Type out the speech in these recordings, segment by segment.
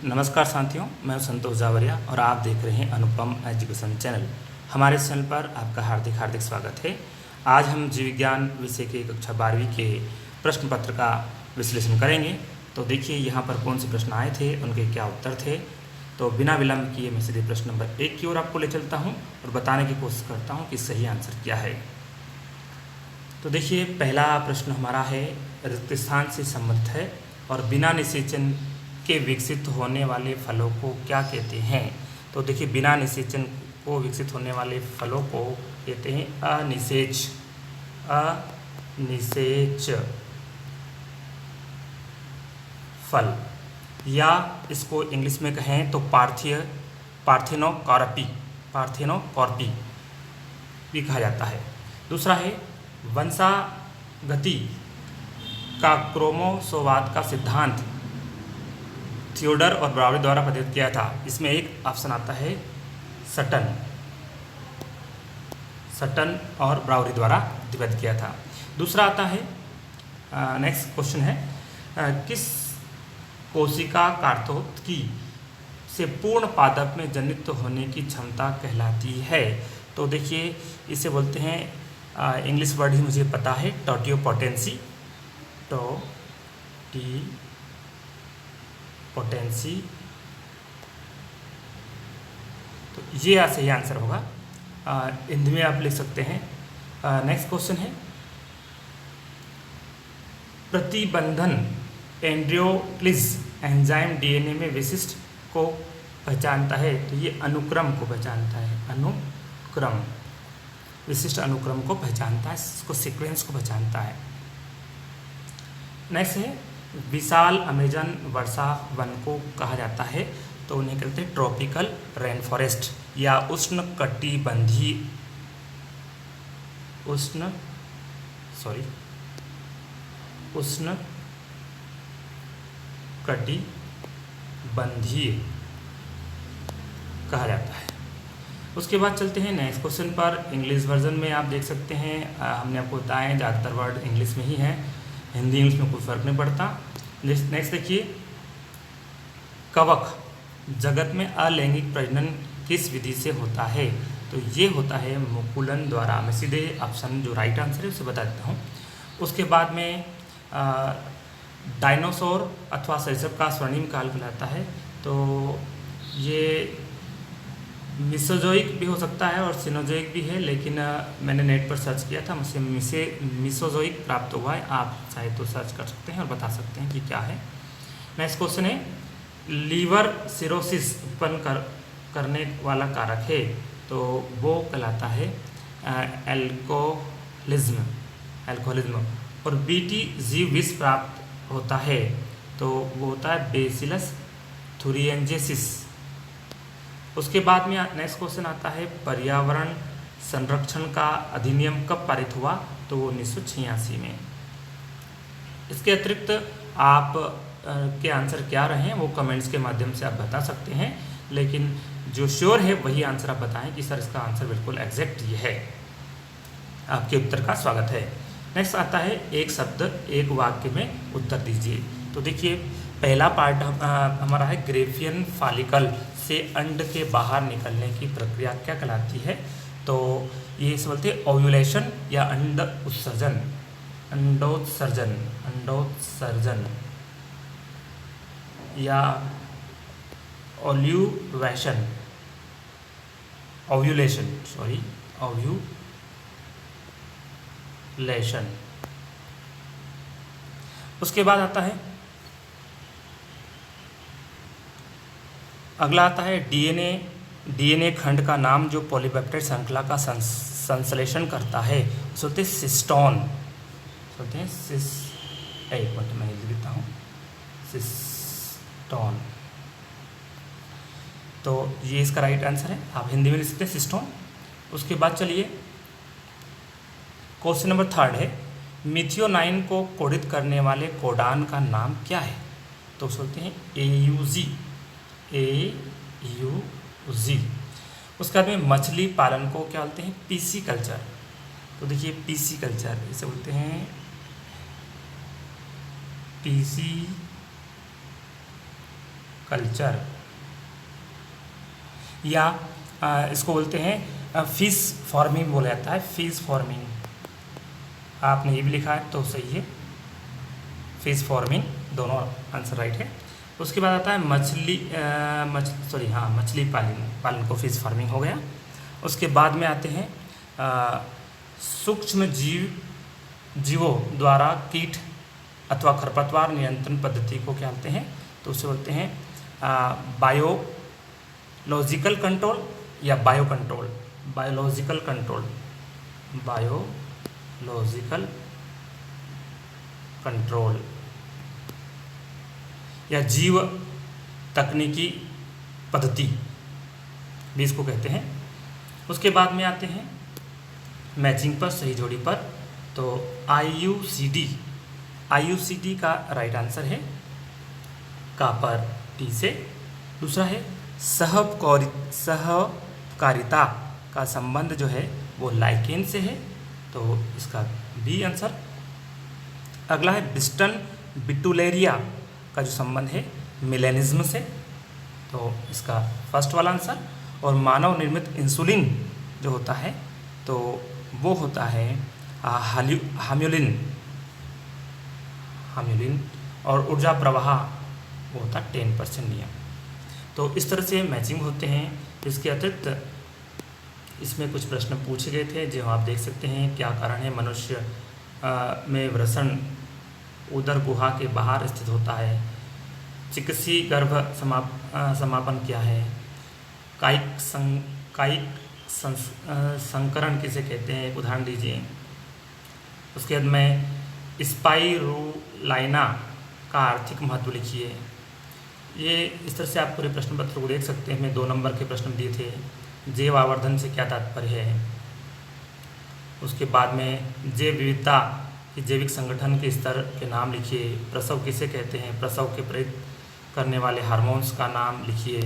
नमस्कार साथियों, मैं संतोष जावरिया और आप देख रहे हैं अनुपम एजुकेशन चैनल। हमारे चैनल पर आपका हार्दिक हार्दिक स्वागत है। आज हम जीव विज्ञान विषय के कक्षा 12वीं के प्रश्न पत्र का विश्लेषण करेंगे। तो देखिए यहाँ पर कौन से प्रश्न आए थे, उनके क्या उत्तर थे। तो बिना विलंब किए मैं सीधे प्रश्न नंबर 1 की ओर आपको ले चलता हूँ और बताने की कोशिश करता हूँ कि सही आंसर क्या है। तो देखिए पहला प्रश्न हमारा है, रिक्त स्थान से संबंधित है और बिना निषेचन के विकसित होने वाले फलों को क्या कहते हैं। तो देखिए बिना निषेचन को विकसित होने वाले फलों को कहते हैं अनिषेच फल, या इसको इंग्लिश में कहें तो पार्थेनोकॉर्पी भी कहा जाता है। दूसरा है, वंशागति का क्रोमोसोमवाद का सिद्धांत थियोडर और ब्राउरी द्वारा प्रतिपादित किया था। इसमें एक ऑप्शन आता है सटन और ब्राउरी द्वारा प्रतिपादित किया था। दूसरा आता है, नेक्स्ट क्वेश्चन है, किस कोशिका कार्तोत्की से पूर्ण पादप में जनित होने की क्षमता कहलाती है। तो देखिए इसे बोलते हैं, इंग्लिश वर्ड ही मुझे पता है, टोटियोपोटेंसी। तो ये सही आंसर होगा। हिंदी में आप लिख सकते हैं। नेक्स्ट क्वेश्चन है, प्रतिबंधन एंड्रियोलिज एंजाइम डीएनए में विशिष्ट को पहचानता है। तो ये अनुक्रम को पहचानता है, विशिष्ट अनुक्रम को पहचानता है, इसको सीक्वेंस को पहचानता है। नेक्स्ट है, विशाल अमेजन वर्षा वन को कहा जाता है। तो उन्हें कहते हैं ट्रॉपिकल रेन फॉरेस्ट या उष्णकटिबंधीय कहा जाता है। उसके बाद चलते हैं नेक्स्ट क्वेश्चन पर। इंग्लिश वर्जन में आप देख सकते हैं, हमने आपको बताया ज़्यादातर वर्ड इंग्लिश में ही है, हिंदी इंग्लिश में कोई फर्क नहीं पड़ता। नेक्स्ट देखिए, कवक जगत में अलैंगिक प्रजनन किस विधि से होता है। तो ये होता है मुकुलन द्वारा। मैं सीधे ऑप्शन जो राइट आंसर है उसे बता देता हूँ। उसके बाद में डायनासोर अथवा सरीसृप का स्वर्णिम काल कहलाता है। तो ये मिसोजोइक भी हो सकता है और सिनोजोइक भी है, लेकिन मैंने नेट पर सर्च किया था, मुझे मिसोजोइक प्राप्त हुआ है। आप चाहे तो सर्च कर सकते हैं और बता सकते हैं कि क्या है। नेक्स्ट क्वेश्चन है, लीवर सिरोसिस उत्पन्न करने वाला कारक है। तो वो कहलाता है एल्कोहलिज्म। और बीटी जीव विष प्राप्त होता है, तो वो होता है बेसिलस थुरिएंजेसिस। उसके बाद में नेक्स्ट क्वेश्चन आता है, पर्यावरण संरक्षण का अधिनियम कब पारित हुआ। तो वो 1986 में। इसके अतिरिक्त आप के आंसर क्या रहे हैं वो कमेंट्स के माध्यम से आप बता सकते हैं, लेकिन जो श्योर है वही आंसर आप बताएं कि सर इसका आंसर बिल्कुल एग्जैक्ट ये है। आपके उत्तर का स्वागत है। नेक्स्ट आता है, एक शब्द एक वाक्य में उत्तर दीजिए। तो देखिए पहला पार्ट हमारा है, ग्रेफियन फॉलिकल से अंड के बाहर निकलने की प्रक्रिया क्या कहलाती है। तो ये इसे बोलते हैं ओव्यूलेशन या अंडोत्सर्जन या ओव्यूलेशन। उसके बाद आता है, अगला आता है, डीएनए खंड का नाम जो पॉलीपेप्टाइड श्रृंखला का संश्लेषण करता है उसे बोलते हैं सिस्टोन। एक मिनट मैं लिख देता हूँ, सिस्टोन। तो ये इसका राइट आंसर है, आप हिंदी में लिख सकते हैं सिस्टोन। उसके बाद चलिए क्वेश्चन नंबर 3 है, मिथियोनाइन को कोडित करने वाले कोडान का नाम क्या है। तो बोलते हैं AUG। उसके बाद में मछली पालन को क्या बोलते हैं, पीसी कल्चर। तो देखिए पीसी कल्चर इसे बोलते हैं पीसी कल्चर, या इसको बोलते हैं फिश फार्मिंग बोला जाता है, फिश फार्मिंग। आपने ये भी लिखा है तो सही है, फिश फार्मिंग, दोनों आंसर राइट है। उसके बाद आता है मछली पालन को फिश फार्मिंग हो गया। उसके बाद में आते हैं सूक्ष्म जीवों द्वारा कीट अथवा खरपतवार नियंत्रण पद्धति को क्या बोलते हैं, तो उसे बोलते हैं बायोलॉजिकल कंट्रोल या bio control, biological control, biological control या जीव तकनीकी पद्धति भी इसको कहते हैं। उसके बाद में आते हैं मैचिंग पर, सही जोड़ी पर, तो आईयूसीडी का राइट आंसर है कापर टी से। दूसरा है सहकारिता का संबंध जो है वो लाइकेन से है, तो इसका बी आंसर। अगला है बिस्टन बिटुलेरिया का जो संबंध है मिलेनिज्म से, तो इसका फर्स्ट वाला आंसर। और मानव निर्मित इंसुलिन जो होता है तो वो होता है हाम्युलिन, और ऊर्जा प्रवाह वो होता है 10% नियम। तो इस तरह से मैचिंग होते हैं। इसके अतिरिक्त इसमें कुछ प्रश्न पूछे गए थे जो आप देख सकते हैं। क्या कारण है मनुष्य में वृषण उदर गुहा के बाहर स्थित होता है? चिकित्सीय गर्भ समापन क्या है? कायिक संकरण किसे कहते हैं, एक उदाहरण दीजिए। उसके बाद में स्पाइरुलाइना का आर्थिक महत्व लिखिए। ये इस तरह से आप पूरे प्रश्न पत्र को देख सकते हैं। मैं 2 नंबर के प्रश्न दिए थे। जैव आवर्धन से क्या तात्पर्य है? उसके बाद में जैव विविधता कि जैविक संगठन के स्तर के नाम लिखिए। प्रसव किसे कहते हैं? प्रसव के प्रेरित करने वाले हार्मोन्स का नाम लिखिए।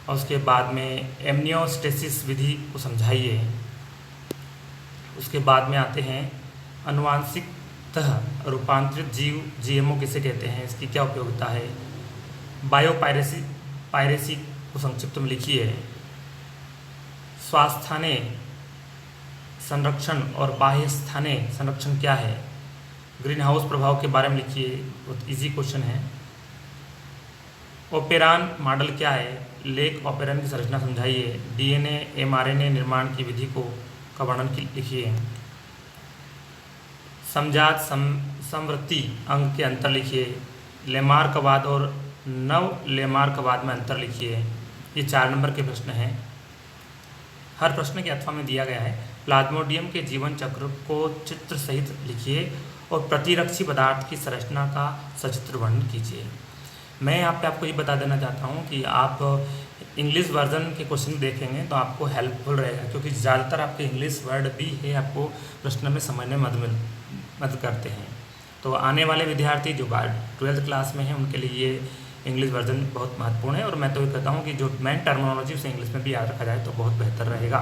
और उसके बाद में एमनियोस्टेसिस विधि को समझाइए। उसके बाद में आते हैं अनुवांशिकतः रूपांतरित जीव जीएमओ किसे कहते हैं, इसकी क्या उपयोगिता है? पायरेसी को संक्षिप्त में लिखिए। स्वास्थ्य संरक्षण और बाह्य स्थानीय संरक्षण क्या है? ग्रीन हाउस प्रभाव के बारे में लिखिए, बहुत इजी क्वेश्चन है। ओपेरान मॉडल क्या है? लेक ओपेरन की संरचना समझाइए। डीएनए एमआरएनए निर्माण की विधि का वर्णन लिखिए। समजात समवर्ती अंग के अंतर लिखिए। लेमार्कवाद और नव लेमार्कवाद में अंतर लिखिए। ये 4 नंबर के प्रश्न हैं। हर प्रश्न के अथवा में दिया गया है। प्लाज्मोडियम के जीवन चक्र को चित्र सहित लिखिए और प्रतिरक्षी पदार्थ की संरचना का सचित्र वर्णन कीजिए। मैं यहाँ पे आपको ये बता देना चाहता हूँ कि आप इंग्लिश वर्जन के क्वेश्चन देखेंगे तो आपको हेल्पफुल रहेगा, क्योंकि ज़्यादातर आपके इंग्लिश वर्ड भी है आपको प्रश्न में समझने में मदद करते हैं। तो आने वाले विद्यार्थी जो 12th क्लास में हैं उनके लिए ये इंग्लिश वर्जन बहुत महत्वपूर्ण है। और मैं तो ये कहता हूँ कि जो मेन टर्मिनोलॉजी उसे इंग्लिश में भी याद रखा जाए तो बहुत बेहतर रहेगा।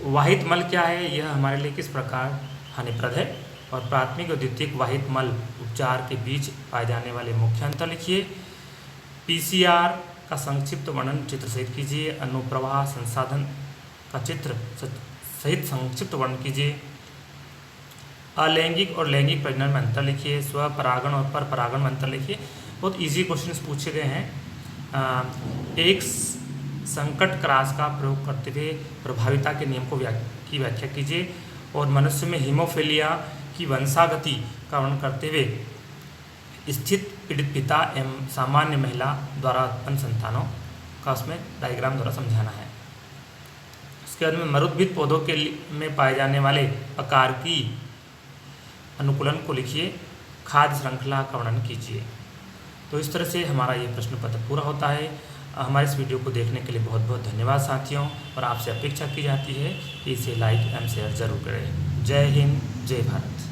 वाहित मल क्या है? यह हमारे लिए किस प्रकार हानिप्रद है? और प्राथमिक और द्वितीयक वाहित मल उपचार के बीच पाए जाने वाले मुख्य अंतर लिखिए। पीसीआर का संक्षिप्त वर्णन चित्र सहित कीजिए। अनुप्रवाह संसाधन का चित्र सहित संक्षिप्त वर्णन कीजिए। अलैंगिक और लैंगिक प्रजनन में अंतर लिखिए। स्वपरागण और परपरागण में अंतर लिखिए। बहुत इजी क्वेश्चंस पूछे गए हैं। एक संकट क्रॉस का प्रयोग करते हुए प्रभाविता के नियम की व्याख्या कीजिए। और मनुष्य में हीमोफीलिया की वंशागति का वर्णन करते हुए स्थित पीड़ित पिता एवं सामान्य महिला द्वारा उत्पन्न संतानों का उसमें डायग्राम द्वारा समझाना है। उसके बाद में मरुद्भिद पौधों के में पाए जाने वाले आकार की अनुकूलन को लिखिए। खाद्य श्रृंखला का वर्णन कीजिए। तो इस तरह से हमारा ये प्रश्न पत्र पूरा होता है। हमारे इस वीडियो को देखने के लिए बहुत बहुत धन्यवाद साथियों, और आपसे अपेक्षा की जाती है कि इसे लाइक एंड शेयर जरूर करें। जय हिंद, जय भारत।